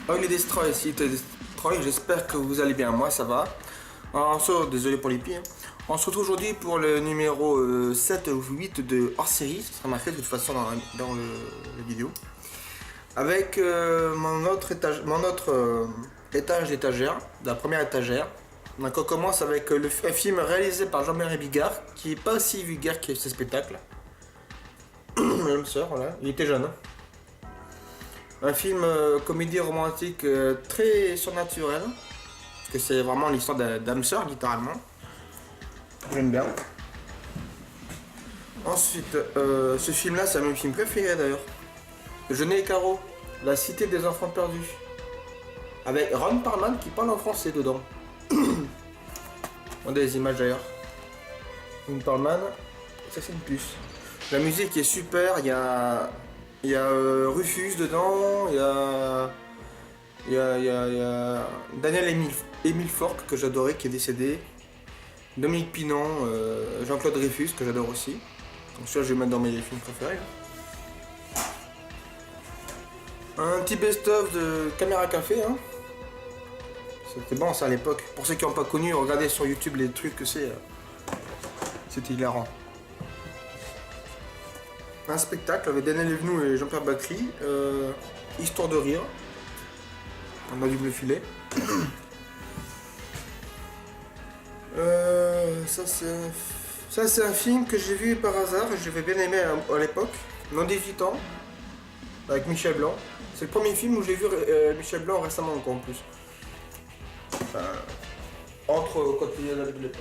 Ugly Destroy, site Destroy, j'espère que vous allez bien, moi ça va. Alors, désolé pour les pieds. On se retrouve aujourd'hui pour le numéro 7 ou 8 de hors série, ce sera marqué de toute façon dans la vidéo. Avec mon autre étage d'étagère, la première étagère. Donc on commence avec un film réalisé par Jean-Marie Bigard, qui est pas aussi vulgaire que ce spectacle. Même sœur, voilà, il était jeune. Hein. Un film comédie romantique très surnaturel, parce que c'est vraiment l'histoire d'âme sœur littéralement. J'aime bien. Ensuite, ce film-là, c'est mon film préféré d'ailleurs. Jeunet et Caro, La Cité des Enfants Perdus, avec Ron Perlman qui parle en français dedans. On a des images d'ailleurs. Ron Perlman, ça c'est une puce. La musique est super, il y a Rufus dedans, il y a Daniel Émile Fork que j'adorais qui est décédé, Dominique Pinon, Jean-Claude Dreyfus que j'adore aussi. Donc ça je vais mettre dans mes films préférés. Un petit best-of de Caméra Café. Hein. C'était bon ça à l'époque. Pour ceux qui n'ont pas connu, regardez sur YouTube les trucs que c'est. C'était hilarant. Un spectacle avec Daniel Evenou et Jean-Pierre Bacry, histoire de rire. On a dû me le filer. Ça c'est un film que j'ai vu par hasard et j'avais bien aimé à l'époque. Non 18 ans, avec Michel Blanc. C'est le premier film où j'ai vu Michel Blanc récemment encore en plus. Enfin, entre quand il y a de l'époque.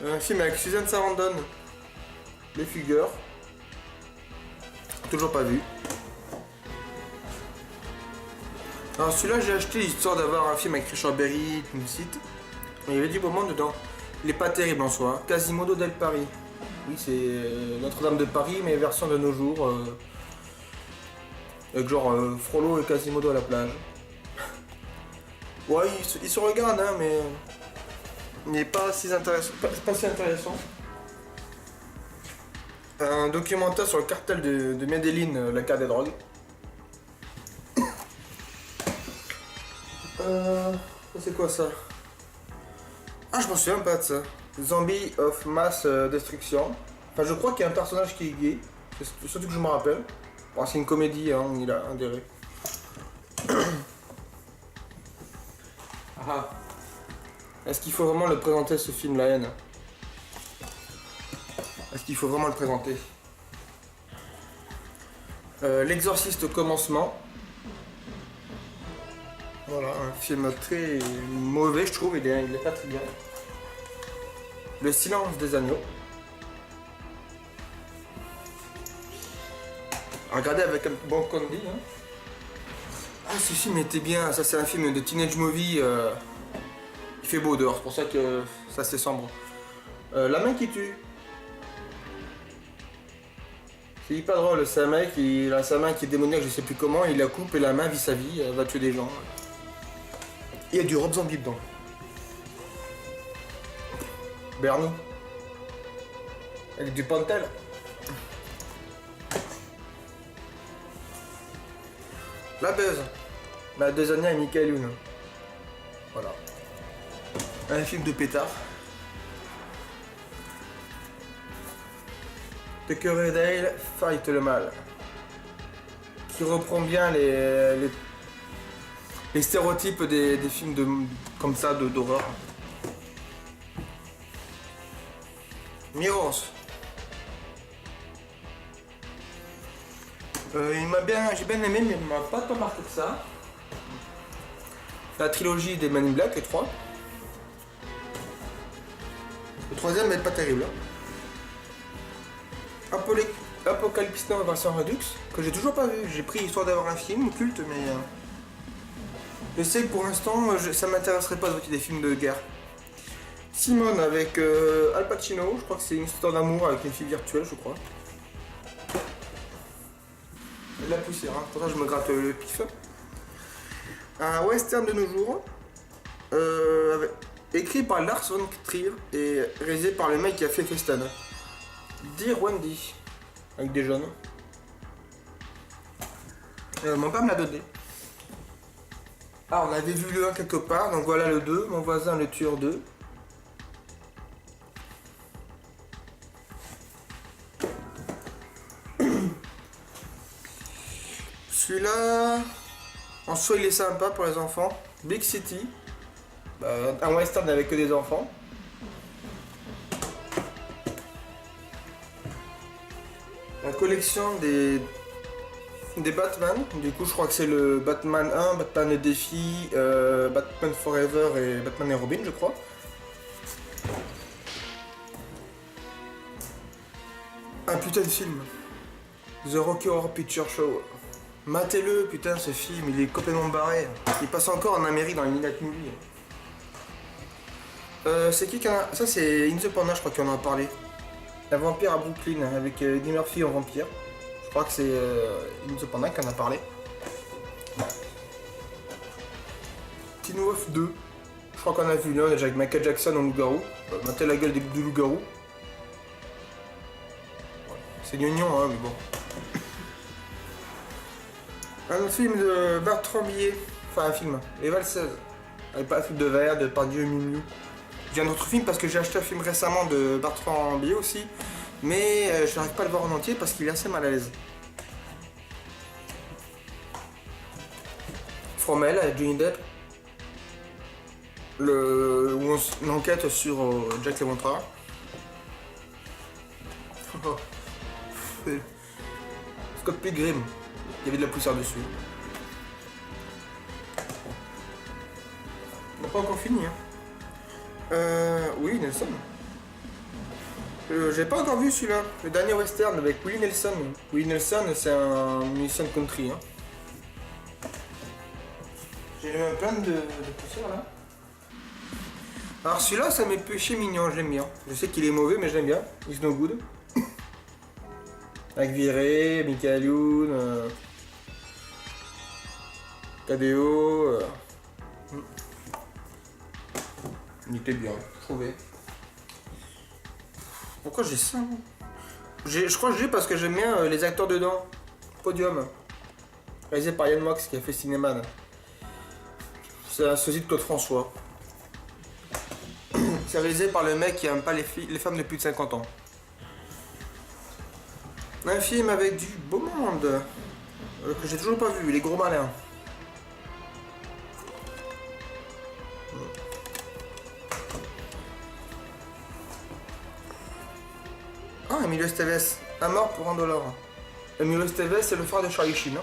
Un film avec Suzanne Sarandon. Les Fugueurs. Toujours pas vu. Alors celui-là j'ai acheté histoire d'avoir un film avec Richard Berry, une site. Il y avait du moment dedans. Il est pas terrible en soi. Quasimodo del Paris. Oui c'est Notre-Dame de Paris mais version de nos jours. Avec genre Frollo et Quasimodo à la plage. Ouais il se regarde hein mais il n'est pas si intéressant. Pas si intéressant. Un documentaire sur le cartel de Medellín, la carte des drogues. C'est quoi ça? Ah, je m'en souviens pas de ça. Zombie of Mass Destruction. Enfin, je crois qu'il y a un personnage qui est gay. C'est surtout que je me rappelle. Bon, c'est une comédie, hein, il a adhéré. Ah. Est-ce qu'il faut vraiment le présenter ce film, La Haine? Est-ce qu'il faut vraiment le présenter? L'Exorciste Commencement. Voilà, un film très mauvais, je trouve, il est pas très bien. Le Silence des Agneaux. Regardez avec un bon Candy. Hein. Ah, ce film était bien, ça c'est un film de teenage movie. Il fait beau dehors, c'est pour ça que ça c'est sombre. La main qui tue. C'est hyper drôle, c'est un mec, il a sa main qui est démoniaque, je sais plus comment, il la coupe et la main vit sa vie, elle va tuer des gens. Il y a du Rob Zombie dedans. Bernie. Avec du Pantel. La Buzz. La Dezania et Michael Youn. Voilà. Un film de pétard. Tucker et Dale Fight le mal, qui reprend bien les stéréotypes des films comme ça d'horreur. Mirrors. J'ai bien aimé mais il m'a pas tant marqué que ça. La trilogie des Men in Black, les trois. Le troisième n'est pas terrible. Apocalypse Now version Redux, que j'ai toujours pas vu. J'ai pris histoire d'avoir un film culte, mais je sais que pour l'instant, ça m'intéresserait pas de voir des films de guerre. Simone avec Al Pacino, je crois que c'est une histoire d'amour avec une fille virtuelle, je crois. De la poussière, hein. Pour ça je me gratte le pif. Un western de nos jours, écrit par Lars von Trier et réalisé par le mec qui a fait Festan. Dear Wendy, avec des jeunes. Mon père me l'a donné. Ah, on avait vu le 1 quelque part, donc voilà le 2, mon voisin le tueur 2. Celui-là, en soi il est sympa pour les enfants. Big City, un western avec que des enfants. La collection des Batman, du coup je crois que c'est le Batman 1, Batman le défi, Batman Forever et Batman et Robin je crois. Un putain de film. The Rocky Horror Picture Show. Matez-le, putain, ce film, il est complètement barré. Il passe encore en Amérique dans les Midnight Movie. C'est qui a... Ça, c'est In the Panda, je crois qu'on en a parlé. Un vampire à Brooklyn, avec Eddie Murphy en vampire. Je crois que c'est In the Panda qui en a parlé. Teen Wolf 2. Je crois qu'on a vu là, déjà avec Michael Jackson en loup-garou. Matez la gueule du loup-garou. C'est gnognon, hein, mais bon. Un autre film de Bertrand Blier, enfin un film, Les Valseuses, avec pas de verre, de Pardieu et Miu. J'ai un autre film parce que j'ai acheté un film récemment de Bertrand Blier aussi, mais je n'arrive pas à le voir en entier parce qu'il est assez mal à l'aise. Fromel avec Johnny Depp, une enquête sur Jack Léventreur. Scott Pilgrim. Il y avait de la poussière dessus. On n'a pas encore fini. Hein. Oui, Nelson. J'ai pas encore vu celui-là. Le dernier western avec Willie Nelson. Willie Nelson, c'est un musicien de country. Hein. J'ai eu plein de poussière là. Alors celui-là, ça m'est péché mignon, je l'aime bien. Je sais qu'il est mauvais, mais je l'aime bien. It's no good. Avec Viré, Michael Youn. KDO. Il était bien, je trouvais. Pourquoi j'ai ça? Je crois que j'ai parce que j'aime bien les acteurs dedans. Podium. Réalisé par Yann Mox qui a fait Cinéman. C'est un sosie de Claude François. C'est réalisé par le mec qui aime pas les femmes de plus de 50 ans. Un film avec du beau monde. Que j'ai toujours pas vu, Les Gros Malins. Ah, Emilio Estevez, Un mort pour $1. Emilio Estevez, c'est le frère de Charlie Sheen.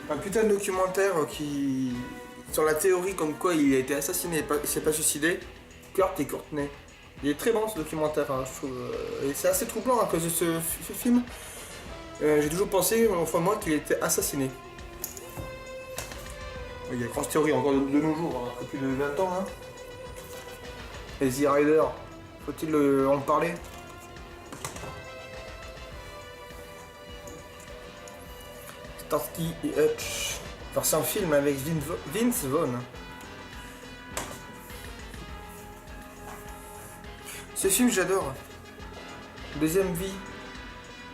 Un putain de documentaire qui... sur la théorie comme quoi il a été assassiné, il s'est pas suicidé. Kurt et Courtney. Il est très bon ce documentaire, hein, je trouve. Et c'est assez troublant à cause de ce film. J'ai toujours pensé, enfin moi, qu'il était assassiné. Il y a grosse théorie encore de nos jours, hein, après plus de 20 ans. Hein. Easy Rider, faut-il en parler? Starsky et Hutch. Alors c'est un film avec Vince Vaughn. Ce film j'adore. Deuxième vie.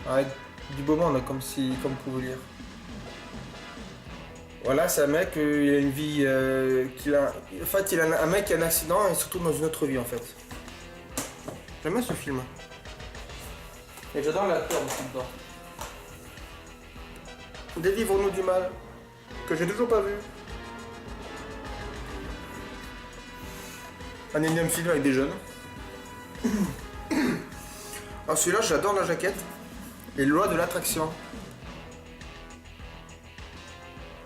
Avec du beau monde comme vous pouvez lire. Voilà, c'est un mec, il a une vie en fait, il a un mec qui a un accident et se retrouve dans une autre vie en fait. J'aime bien ce film. Et j'adore l'acteur aussi dedans. Délivre-nous du mal, que j'ai toujours pas vu. Un énième film avec des jeunes. Alors celui-là, j'adore la jaquette. Les lois de l'attraction.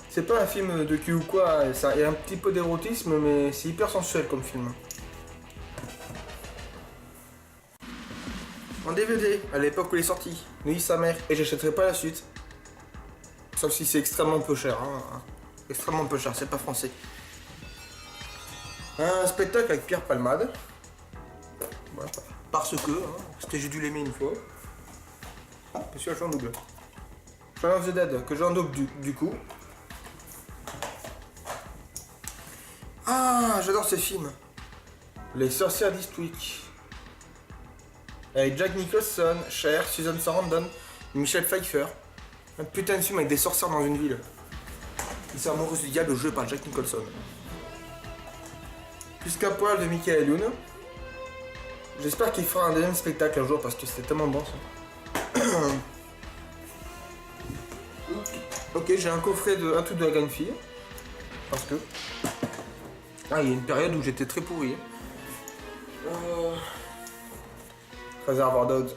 C'est pas un film de cul ou quoi, il y a un petit peu d'érotisme, mais c'est hyper sensuel comme film. En DVD, à l'époque où il est sorti, Nuit sa mère, et j'achèterai pas la suite. Sauf si c'est extrêmement peu cher, hein. Extrêmement peu cher, c'est pas français. Un spectacle avec Pierre Palmade. Voilà. Parce que, hein, c'était j'ai dû l'aimer une fois. Ah, monsieur Jean double. Shaun of the Dead, que j'en double du coup. Ah, j'adore ce film. Les sorcières d'Eastwick. Avec Jack Nicholson, Cher, Susan Sarandon, Michelle Pfeiffer. Un putain de film avec des sorcières dans une ville. L'histoire amoureuse du diable joué par Jack Nicholson. Plus qu'un poil de Michael Youn. J'espère qu'il fera un deuxième spectacle un jour parce que c'était tellement bon ça. Ok, j'ai un coffret de un truc de la grande fille. Parce que. Ah, il y a une période où j'étais très pourri. Reservoir Dogs.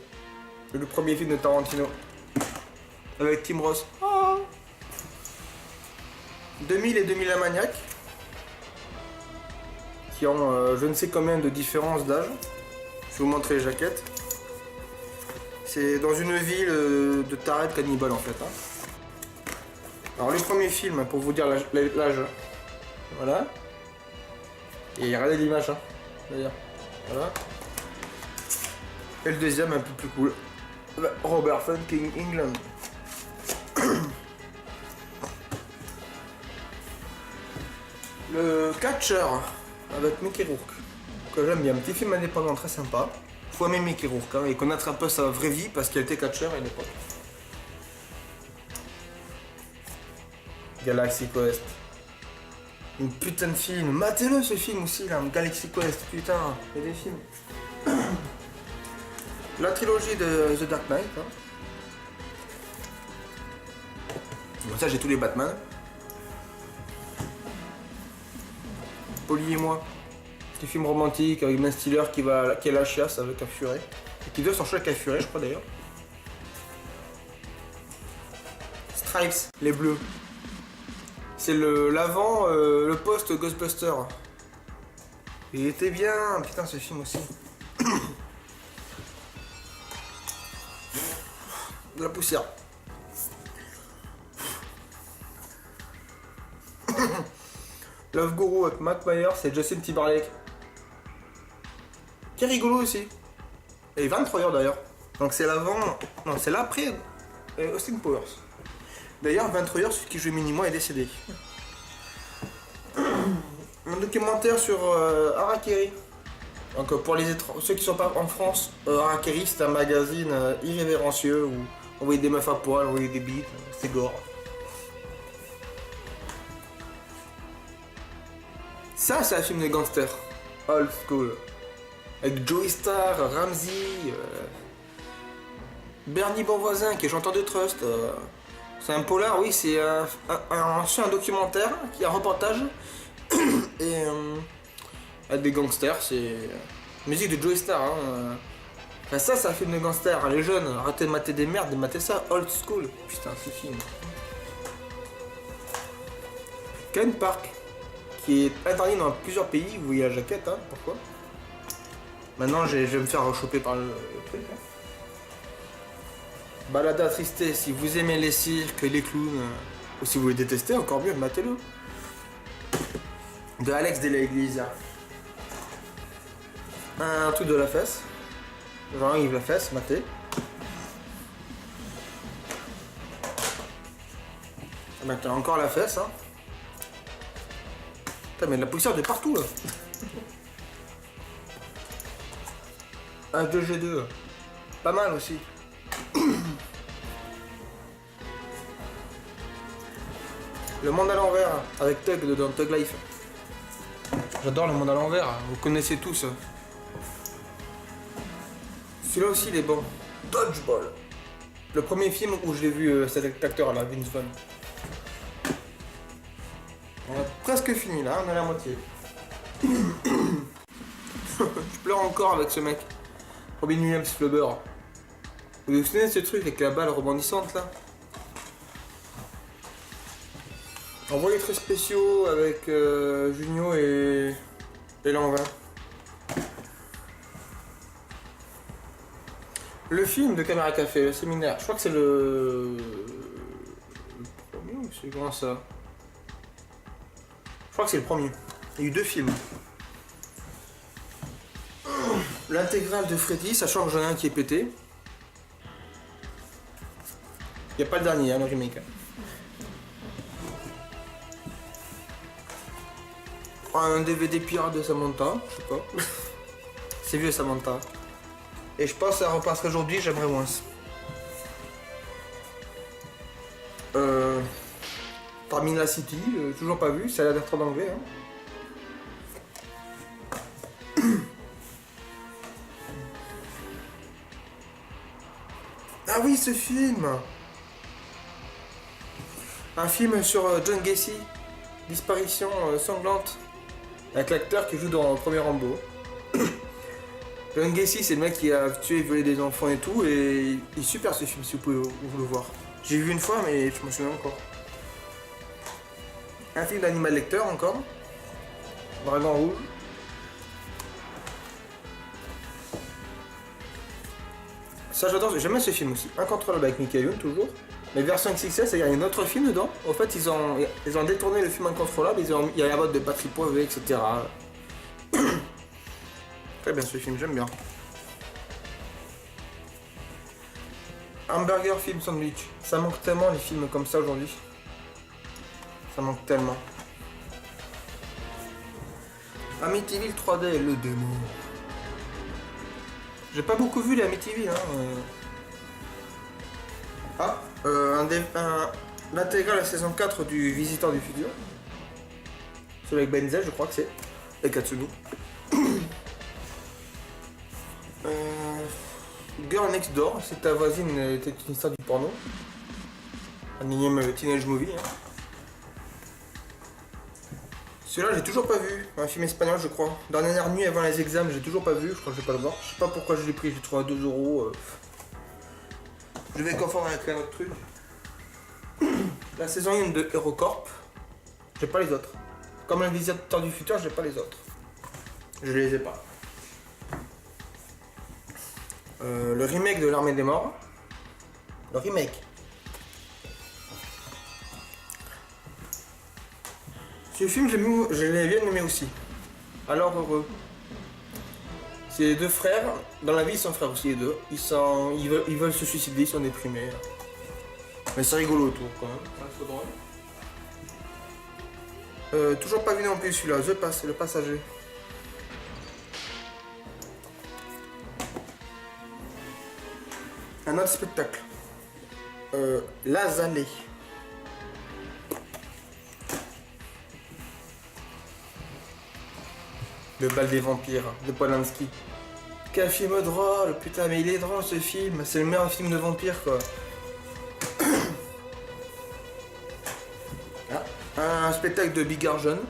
Le premier film de Tarantino. Avec Tim Ross. 2000 et 2000 la Maniac. Qui ont je ne sais combien de différences d'âge. Je vais vous montrer les jaquettes. C'est dans une ville de tarés de cannibales en fait. Alors les premiers films, pour vous dire l'âge. Voilà. Et regardez l'image d'ailleurs. Voilà. Et le deuxième un peu plus cool. Robert Funking England. Le Catcher avec Mickey Rourke. Que j'aime bien. Un petit film indépendant très sympa. Faut aimer Mickey Rourke et connaître un peu sa vraie vie parce qu'il était catcheur à l'époque. Galaxy Quest. Une putain de film. Matez-le ce film aussi là. Galaxy Quest. Putain. Il y a des films. La trilogie de The Dark Knight. Bon, ça j'ai tous les Batman. Polly et moi. Petit film romantique avec Ben Stiller qui est la chiasse avec un furet. Et qui doit s'enchaîner avec un furet je crois d'ailleurs. Stripes, les bleus. C'est l'avant, le post Ghostbuster. Il était bien, putain ce film aussi. De la poussière. Love Guru avec Matt Myers et Justin Timberlake. Qui est rigolo aussi. Et 23 heures d'ailleurs. Donc c'est l'avant. Non, c'est l'après Austin Powers. D'ailleurs, 23 heures, celui qui joue Minimois est décédé. Un documentaire sur Harakiri. Donc pour ceux qui sont pas en France, Harakiri c'est un magazine irrévérencieux où on voyait des meufs à poil, on voyait des bites, c'est gore. Ça c'est un film de gangster, old school. Avec Joey Star, Ramsey, Bernie Bonvoisin qui est chanteur de Trust. C'est un polar, oui, c'est un documentaire qui est un reportage. Et avec des gangsters, c'est musique de Joey Star. Enfin, ça, c'est un film de gangsters. Les jeunes, arrêtez de mater des merdes, de mater ça, old school. Putain, ce film. Ken Park, qui est interdit dans plusieurs pays. Vous voyez la jaquette, pourquoi? Maintenant, je vais me faire rechoper par le truc. Balada Triste, si vous aimez les cirques, les clowns, ou si vous les détestez, encore mieux, matez-le. De Alex de la Iglesia. Un truc de la fesse. Jean-Yves la fesse, maté. Maintenant encore la fesse. Putain, mais de la poussière de partout là. Un 2G2. Pas mal aussi. Le monde à l'envers avec Tug dans Tug Life. J'adore le monde à l'envers, vous connaissez tous. Celui-là aussi il est bon. Dodgeball. Le premier film où j'ai vu cet acteur là, Vince Vaughn. On a presque fini là, on est à la moitié. Je pleure encore avec ce mec. Robin Williams Flubber. Vous vous souvenez de ce truc avec la balle rebondissante là? Envoyés très spéciaux avec Junio et Lanvin. Le film de Caméra Café, le séminaire, je crois que c'est le premier ou c'est comment ça? Je crois que c'est le premier. Il y a eu 2 films. L'intégrale de Freddy, sachant que j'en ai un qui est pété. Il n'y a pas le dernier, le remake. Un DVD pirate de Samantha, je sais pas. C'est vieux Samantha. Et je pense que ça repasserait aujourd'hui, j'aimerais moins. Terminal City, toujours pas vu, ça a l'air d'être en anglais. Hein. Ah oui, ce film! Un film sur John Gacy, disparition sanglante, avec l'acteur qui joue dans le premier Rambo. John Gacy, c'est le mec qui a tué et violé des enfants et tout, et il est super ce film si vous pouvez vous le voir. J'ai vu une fois, mais je me souviens encore. Un film d'Animal Lecter encore. Dragon rouge. Ça j'adore, j'aime bien ce film aussi. Incontrôlable avec Mickey Youn toujours. Mais version XXL, c'est-à-dire il y a un autre film dedans. En fait, ils ont détourné le film Incontrôlable, il y a la voix de Patrick Poivet, etc. Très bien ce film, j'aime bien. Hamburger film sandwich. Ça manque tellement les films comme ça aujourd'hui. Ça manque tellement. Amityville 3D, le démon. J'ai pas beaucoup vu les Amityville. Hein. L'intégrale la saison 4 du Visiteur du Futur. Celui avec Benzel, je crois que c'est. Et Katsumi. Girl Next Door, c'est ta voisine était une star du porno. Un énième teenage movie. Hein. Celui-là, j'ai toujours pas vu. Un film espagnol, je crois. Dernière nuit avant les examens, j'ai toujours pas vu. Je crois que je vais pas le voir. Je sais pas pourquoi je l'ai pris. J'ai trouvé à 2 €. Je vais confondre avec un autre truc. La saison 1 de HeroCorp. J'ai pas les autres. Comme le Visiteur du Futur, j'ai pas les autres. Je les ai pas. Le remake de l'Armée des Morts. Le remake. Ce film, je l'ai bien aimé aussi. Alors heureux. C'est les deux frères. Dans la vie, ils sont frères aussi, les deux. Ils veulent se suicider, ils sont déprimés. Mais c'est rigolo autour quand même. C'est drôle. Toujours pas vu non plus celui-là. Le passager. Un autre spectacle. L'Azalée. Le bal des vampires de Polanski. Quel film drôle, putain, mais il est drôle ce film. C'est le meilleur film de vampire quoi. Un spectacle de Bigard jeune.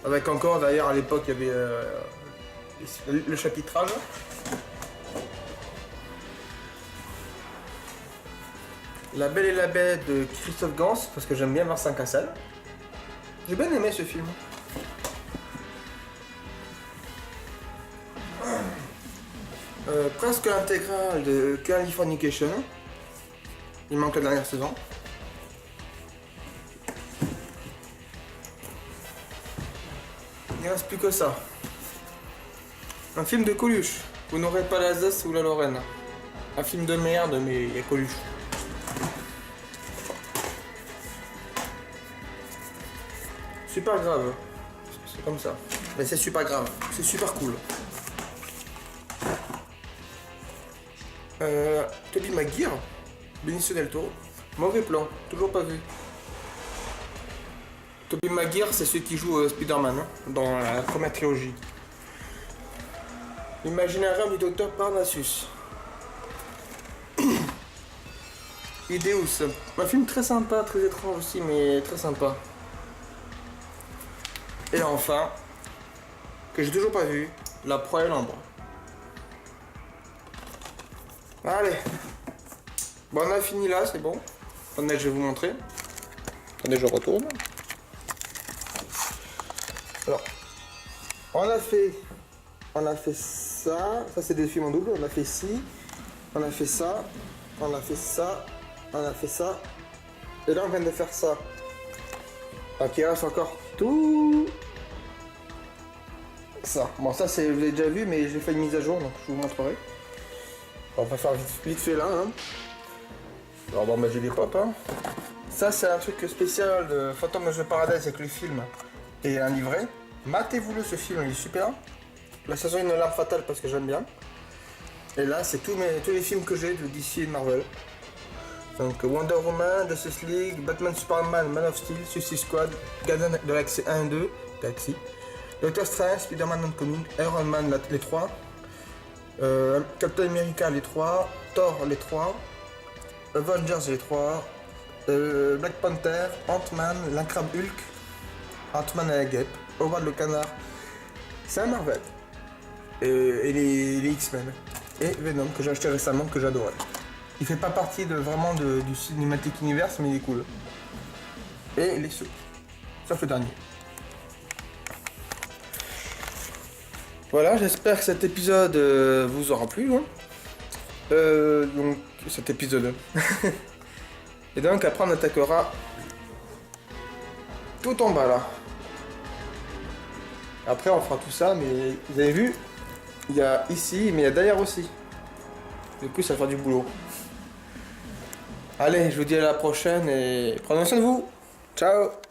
Avec encore d'ailleurs à l'époque il y avait le chapitrage. La Belle et la Bête de Christophe Gans, parce que j'aime bien Vincent Cassel. J'ai bien aimé ce film. Presque l'intégrale de Californication. Il manque la dernière saison. Il ne reste plus que ça. Un film de Coluche. Vous n'aurez pas l'Alsace ou la Lorraine. Un film de merde, mais il y a Coluche. Super grave. C'est comme ça. Mais c'est super grave. C'est super cool. Tobey Maguire, Benicio del Toro. Mauvais plan, toujours pas vu. Tobey Maguire, c'est celui qui joue Spider-Man hein, dans la première trilogie. L'Imaginarium du Docteur Parnassus. Ideus, un film très sympa, très étrange aussi, mais très sympa. Et enfin, que j'ai toujours pas vu, La Proie et l'Ombre. Allez. Bon, on a fini là, c'est bon. Attendez, je vais vous montrer. Attendez, je retourne. Alors, on a fait ça. Ça, c'est des films en double. On a fait ci. On a fait ça. On a fait ça. On a fait ça. Et là, on vient de faire ça. Ok, il reste encore tout. Ça. Bon, ça, vous l'avez déjà vu, mais j'ai fait une mise à jour, donc je vous montrerai. On va faire vite fait là. Hein. Alors bon, bah, j'ai des pop. Hein. Ça, c'est un truc spécial de Phantom of the Paradise avec le film et un livret. Matez-vous-le, ce film, il est super. La saison 1 de L'Arme Fatale parce que j'aime bien. Et là, c'est tous les films que j'ai de DC et de Marvel. Donc Wonder Woman, Justice League, Batman Superman, Man of Steel, Suicide Squad, Gardien de la Galaxie 1 et 2, Galaxy, Doctor Strange, Spider-Man Homecoming, Iron Man les 3, Captain America les 3, Thor les 3, Avengers les 3, Black Panther, Ant-Man, l'Incroyable Hulk, Ant-Man et la Guêpe, Howard le Canard, c'est un Marvel, et les X-Men, et Venom que j'ai acheté récemment, que j'adorais. Il fait pas partie vraiment du Cinematic Universe, mais il est cool. Et les sous, sauf le dernier. Voilà, j'espère que cet épisode vous aura plu. Hein. Donc, cet épisode. Et donc, après, on attaquera tout en bas là. Après, on fera tout ça, mais vous avez vu, il y a ici, mais il y a derrière aussi. Du coup, ça va faire du boulot. Allez, je vous dis à la prochaine et prenez soin de vous. Ciao!